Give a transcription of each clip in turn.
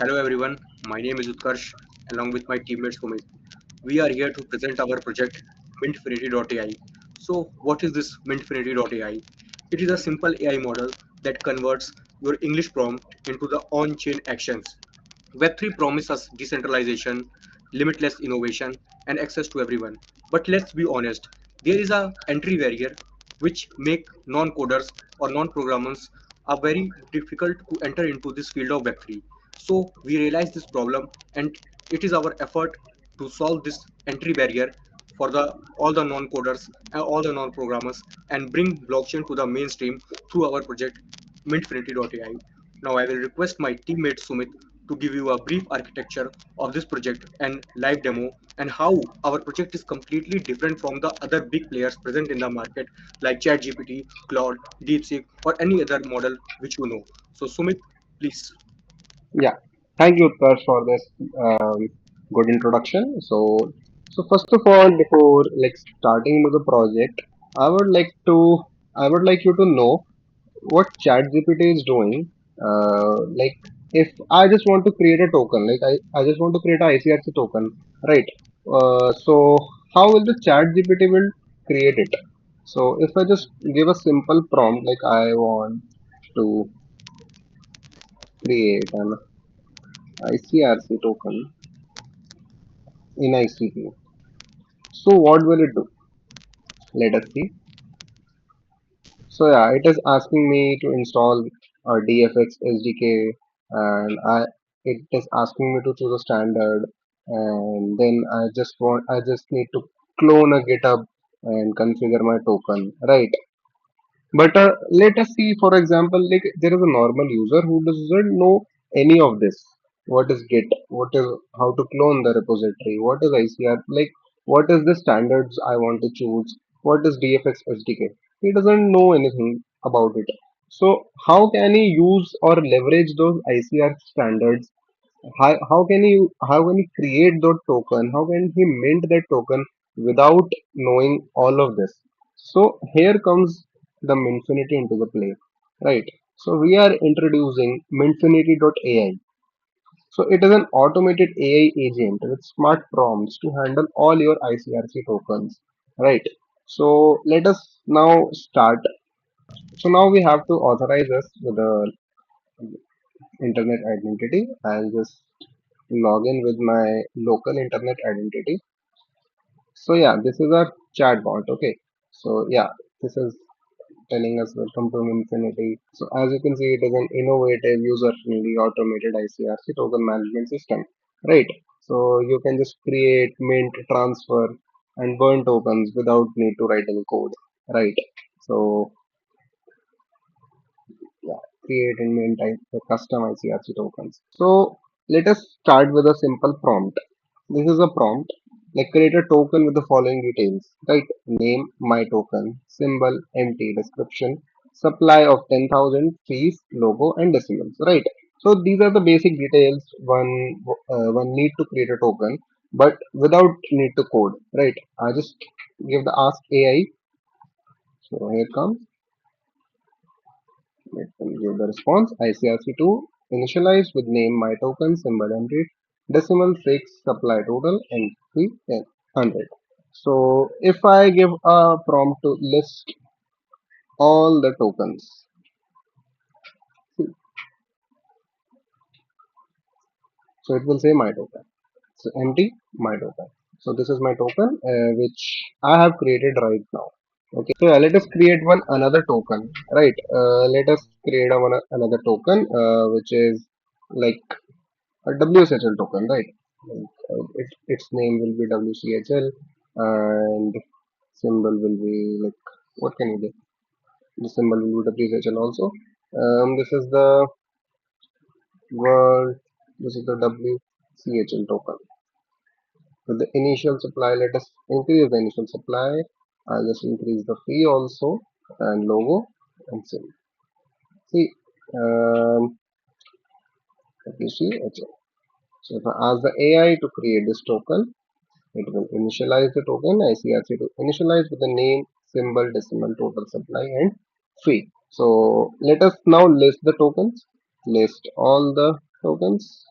Hello everyone, my name is Utkarsh along with my teammate Sumit. We are here to present our project Mintfinity.ai. So what is this Mintfinity.ai? It is a simple AI model that converts your English prompt into the on-chain actions. Web3 promises decentralization, limitless innovation, and access to everyone. But let's be honest, there is a entry barrier which make non-coders or non-programmers are very difficult to enter into this field of Web3. So we realize this problem, and it is our effort to solve this entry barrier for the all the non-coders and all the non-programmers and bring blockchain to the mainstream through our project Mintfinity.ai. Now I will request my teammate Sumit to give you a brief architecture of this project and live demo and how our project is completely different from the other big players present in the market like ChatGPT, Claude, DeepSeek, or any other model which you know. So Sumit, please. Yeah, thank you, Utkarsh, for this good introduction. So first of all, before starting with the project, I would like to I would like you to know what ChatGPT is doing. Like if I just want to create a token, I just want to create a ICRC token, right? So how will the ChatGPT will create it? So if I just give a simple prompt like I want to create an ICRC token in ICP. So what will it do? Let us see. So yeah, it is asking me to install a DFX SDK, and it is asking me to choose a standard, and then I just need to clone a GitHub and configure my token, right? But let us see, for example, like there is a normal user who doesn't know any of this. What is Git? What is how to clone the repository? What is ICR? Like what is the standards I want to choose? What is DFX SDK? He doesn't know anything about it. So how can he use or leverage those ICR standards? How can he create that token? How can he mint that token without knowing all of this? So here comes the Mintfinity into the play, right? So we are introducing Mintfinity.ai. So it is an automated AI agent with smart prompts to handle all your ICRC tokens, right? So let us now start. So now we have to authorize us with the internet identity. I'll just log in with my local internet identity. So yeah, this is our chatbot. Okay. So yeah, this is telling us welcome to Infinity. So as you can see, it is an innovative, user-friendly, automated ICRC token management system, right? So you can just create, mint, transfer, and burn tokens without need to write any code, right? So yeah, create and mint custom ICRC tokens. So let us start with a simple prompt. This is a prompt. Like create a token with the following details, right? Name, my token, symbol, empty, description, supply of 10,000, fees, logo, and decimals, right? So these are the basic details one need to create a token, but without need to code, right? I just give the ask AI. So here comes. Let me give the response. ICRC2 initialize with name, my token, symbol, empty, decimal, fixed, supply total, and fee 100. So if I give a prompt to list all the tokens, so it will say my token. So empty, my token. So this is my token which I have created right now. Okay, so yeah, let us create one another token, right? Let us create another token which is like a WCHL token, right? Like, its name will be WCHL and symbol will be like what can you do? The symbol will be WCHL also. This is the word. This is the WCHL token. With the initial supply, let us increase the initial supply. I'll just increase the fee also and logo and symbol. See, um, WCHL. So if I ask the AI to create this token, it will initialize the token ICRC to initialize with the name, symbol, decimal, total supply, and fee. So let us now list the tokens. List all the tokens.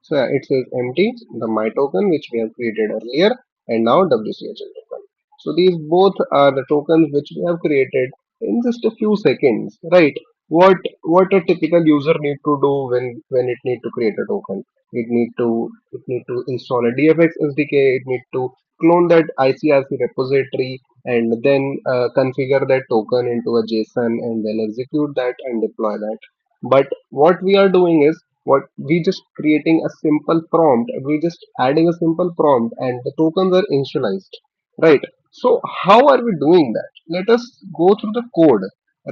So yeah, it says empty, the my token which we have created earlier, and now WCHL token. So these both are the tokens which we have created in just a few seconds, right? What a typical user need to do when it need to create a token? It need to install a DFX SDK. It need to clone that ICRC repository and then configure that token into a JSON and then execute that and deploy that. But what we are doing is what we just creating a simple prompt. We just adding a simple prompt and the tokens are initialized, right? So how are we doing that? Let us go through the code,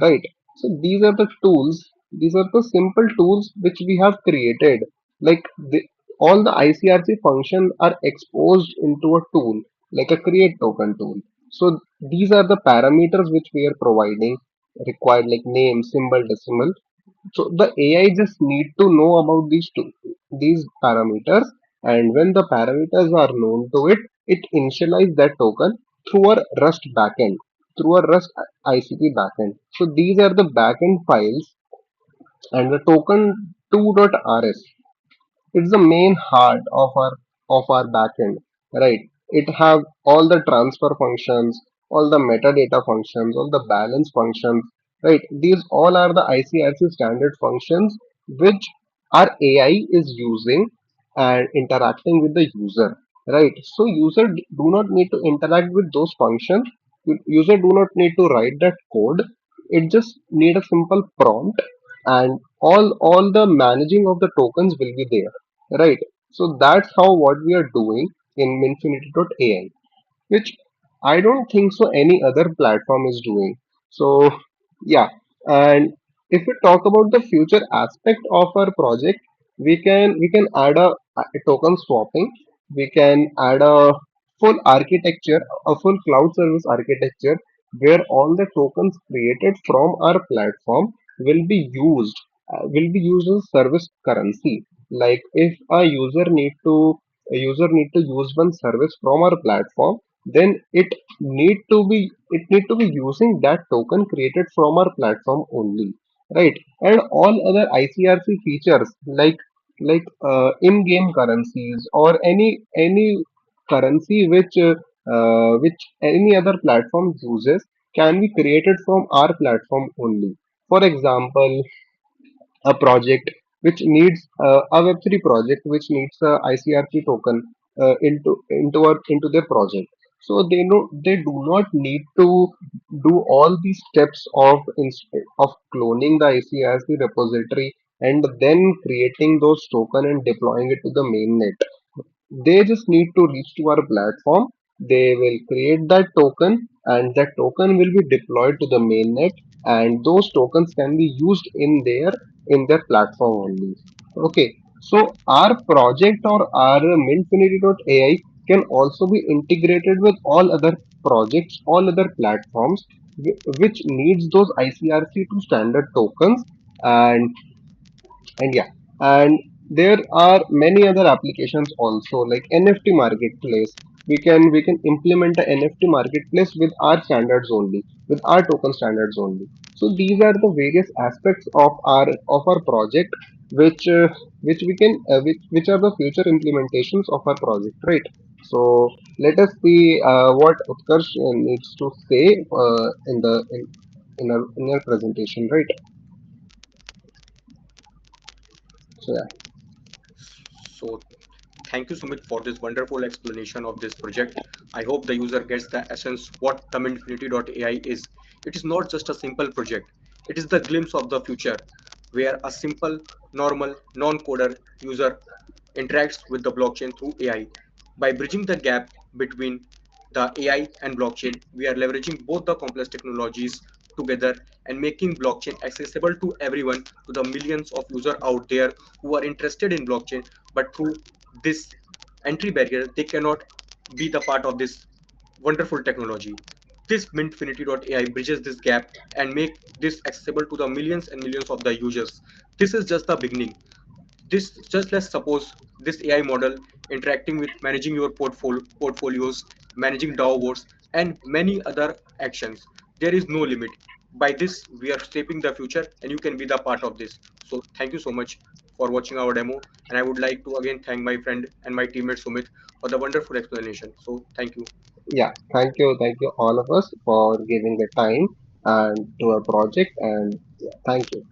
right? So these are the tools. These are the simple tools which we have created. Like all the ICRC functions are exposed into a tool, like a create token tool. So these are the parameters which we are providing, required like name, symbol, decimal. So the AI just need to know about these parameters, and when the parameters are known to it, it initialize that token through a Rust backend, through a Rust ICP backend. So these are the backend files, and the token 2.rs, it's the main heart of our backend, right? It have all the transfer functions, all the metadata functions, all the balance functions, right? These all are the ICRC standard functions which our AI is using and interacting with the user, right? So user do not need to interact with those functions. User do not need to write that code. It just need a simple prompt, and all the managing of the tokens will be there, right? So that's how what we are doing in Minfinity.ai, which I don't think so any other platform is doing. So yeah, and if we talk about the future aspect of our project, we can add a token swapping. We can add a full architecture, a full cloud service architecture where all the tokens created from our platform will be used as service currency. Like if a user need to use one service from our platform, then it need to be using that token created from our platform only, right? And all other ICRC features like in-game currencies or any currency which any other platform uses can be created from our platform only. For example, a project which needs a Web3 project which needs a ICRC token into their project. So they do not need to do all these steps of cloning the ICRC repository and then creating those token and deploying it to the mainnet. They just need to reach to our platform. They will create that token, and that token will be deployed to the mainnet, and those tokens can be used in their platform only. Okay, so our project or our Mintfinity.ai can also be integrated with all other projects, all other platforms which needs those ICRC to standard tokens, and yeah, and there are many other applications also like NFT marketplace. We can implement a NFT marketplace with our standards only, with our token standards only. So these are the various aspects of our project which which are the future implementations of our project, right? So let us see what Utkarsh needs to say in our presentation, right? So yeah. So thank you, Sumit, for this wonderful explanation of this project. I hope the user gets the essence what the Infinity.ai is. It is not just a simple project. It is the glimpse of the future, where a simple, normal, non-coder user interacts with the blockchain through AI. By bridging the gap between the AI and blockchain, we are leveraging both the complex technologies together and making blockchain accessible to everyone, to the millions of users out there who are interested in blockchain, but through this entry barrier, they cannot be the part of this wonderful technology. This Mintfinity.ai bridges this gap and make this accessible to the millions and millions of the users. This is just the beginning. This just let's suppose this AI model interacting with managing your portfolios, managing DAO boards, and many other actions. There is no limit. By this, we are shaping the future, and you can be the part of this. So, thank you so much. for watching our demo, and I would like to again thank my friend and my teammate Sumit for the wonderful explanation. So thank you. Yeah, thank you all of us for giving the time and to our project, and yeah, thank you.